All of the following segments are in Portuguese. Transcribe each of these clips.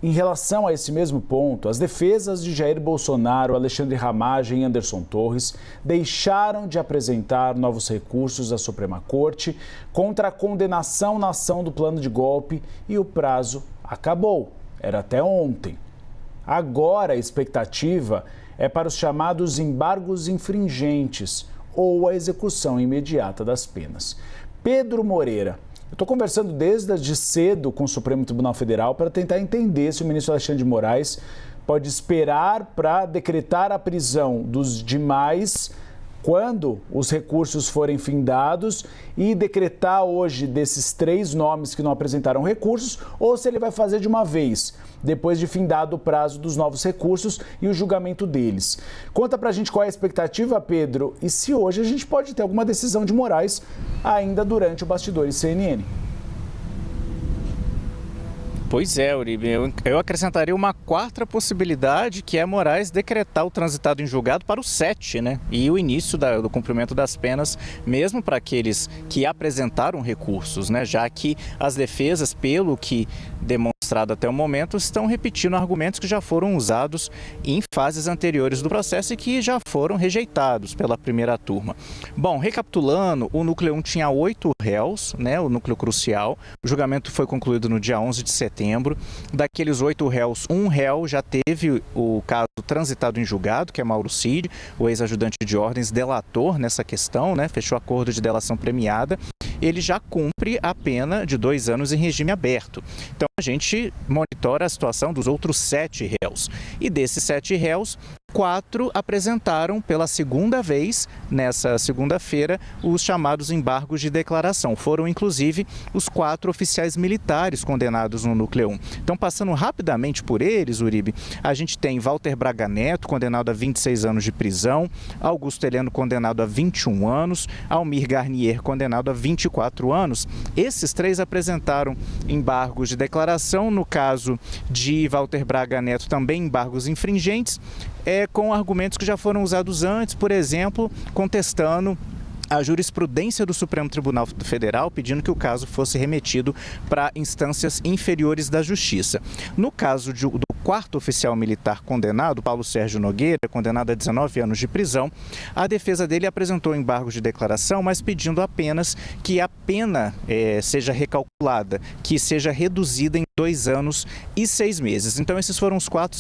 Em relação a esse mesmo ponto, as defesas de Jair Bolsonaro, Alexandre Ramagem e Anderson Torres deixaram de apresentar novos recursos à Suprema Corte contra a condenação na ação do plano de golpe e o prazo acabou. Era até ontem. Agora a expectativa é para os chamados embargos infringentes ou a execução imediata das penas. Pedro Moreira. Eu estou conversando desde cedo com o Supremo Tribunal Federal para tentar entender se o ministro Alexandre de Moraes pode esperar para decretar a prisão dos demais quando os recursos forem findados e decretar hoje desses 3 nomes que não apresentaram recursos, ou se ele vai fazer de uma vez, depois de findado o prazo dos novos recursos e o julgamento deles. Conta pra gente qual é a expectativa, Pedro, e se hoje a gente pode ter alguma decisão de Moraes ainda durante o Bastidores CNN. Pois é, Uribe, eu acrescentaria uma 4ª possibilidade, que é Moraes decretar o transitado em julgado para o 7, né? E o início do cumprimento das penas, mesmo para aqueles que apresentaram recursos, né? Já que as defesas, pelo que demonstrado até o momento, estão repetindo argumentos que já foram usados em fases anteriores do processo e que já foram rejeitados pela primeira turma. Bom, recapitulando, o núcleo 1 tinha 8 réus, né? O núcleo crucial. O julgamento foi concluído no dia 11 de setembro. Daqueles 8 réus, 1 réu já teve o caso transitado em julgado, que é Mauro Cid, o ex-ajudante de ordens, delator nessa questão, né? Fechou acordo de delação premiada. Ele já cumpre a pena de 2 anos em regime aberto. Então a gente monitora a situação dos outros 7 réus. E desses 7 réus, 4 apresentaram pela segunda vez, nessa segunda-feira, os chamados embargos de declaração. Foram, inclusive, os 4 oficiais militares condenados no Núcleo 1. Então, passando rapidamente por eles, Uribe, a gente tem Walter Braga Neto, condenado a 26 anos de prisão, Augusto Heleno, condenado a 21 anos, Almir Garnier, condenado a 24 anos. Esses 3 apresentaram embargos de declaração. No caso de Walter Braga Neto, também embargos infringentes, com argumentos que já foram usados antes, por exemplo, contestando a jurisprudência do Supremo Tribunal Federal, pedindo que o caso fosse remetido para instâncias inferiores da Justiça. No caso do 4º oficial militar condenado, Paulo Sérgio Nogueira, condenado a 19 anos de prisão, a defesa dele apresentou embargos de declaração, mas pedindo apenas que a pena seja recalculada, que seja reduzida em 2 anos e 6 meses. Então, esses foram os 4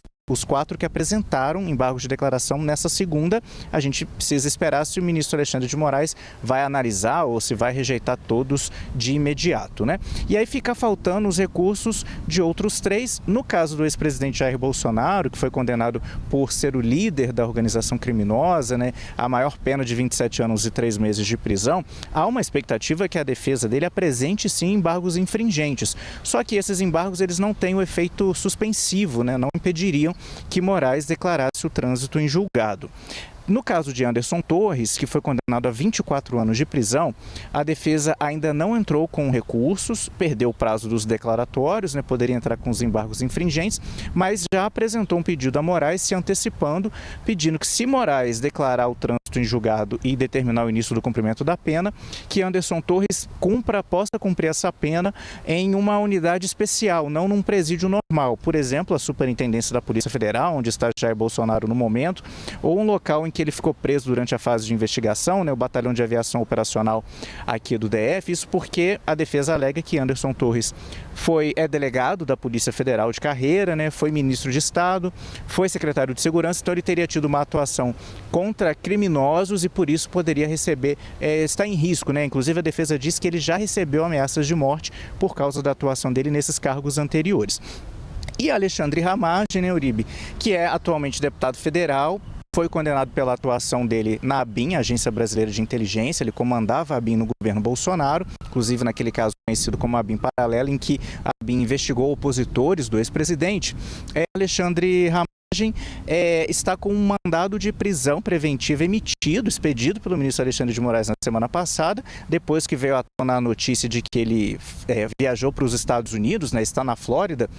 que apresentaram embargos de declaração nessa segunda. A gente precisa esperar se o ministro Alexandre de Moraes vai analisar ou se vai rejeitar todos de imediato, né? E aí fica faltando os recursos de outros 3. No caso do ex-presidente Jair Bolsonaro, que foi condenado por ser o líder da organização criminosa, né? A maior pena de 27 anos e 3 meses de prisão, há uma expectativa que a defesa dele apresente sim embargos infringentes. Só que esses embargos eles não têm o efeito suspensivo, né? Não impediriam que Moraes declarasse o trânsito em julgado. No caso de Anderson Torres, que foi condenado a 24 anos de prisão, a defesa ainda não entrou com recursos, perdeu o prazo dos declaratórios, né, poderia entrar com os embargos infringentes, mas já apresentou um pedido a Moraes se antecipando, pedindo que, se Moraes declarar o trânsito em julgado e determinar o início do cumprimento da pena, que Anderson Torres possa cumprir essa pena em uma unidade especial, não num presídio normal. Por exemplo, a Superintendência da Polícia Federal, onde está Jair Bolsonaro no momento, ou um local em que ele ficou preso durante a fase de investigação, né, o Batalhão de Aviação Operacional aqui do DF, isso porque a defesa alega que Anderson Torres é delegado da Polícia Federal de carreira, né, foi ministro de Estado, foi secretário de Segurança, então ele teria tido uma atuação contra criminosos e por isso poderia está em risco, né? Inclusive a defesa diz que ele já recebeu ameaças de morte por causa da atuação dele nesses cargos anteriores. E Alexandre Ramagem, né, Uribe, que é atualmente deputado federal, foi condenado pela atuação dele na ABIN, Agência Brasileira de Inteligência. Ele comandava a ABIN no governo Bolsonaro, inclusive naquele caso conhecido como ABIN Paralela, em que a ABIN investigou opositores do ex-presidente. Alexandre Ramagem está com um mandado de prisão preventiva expedido pelo ministro Alexandre de Moraes na semana passada, depois que veio à tona a notícia de que ele viajou para os Estados Unidos, né, está na Flórida,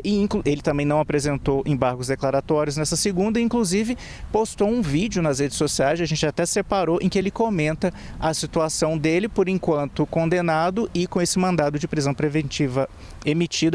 e ele também não apresentou embargos declaratórios nessa segunda, inclusive postou um vídeo nas redes sociais, a gente até separou, em que ele comenta a situação dele, por enquanto condenado e com esse mandado de prisão preventiva emitido.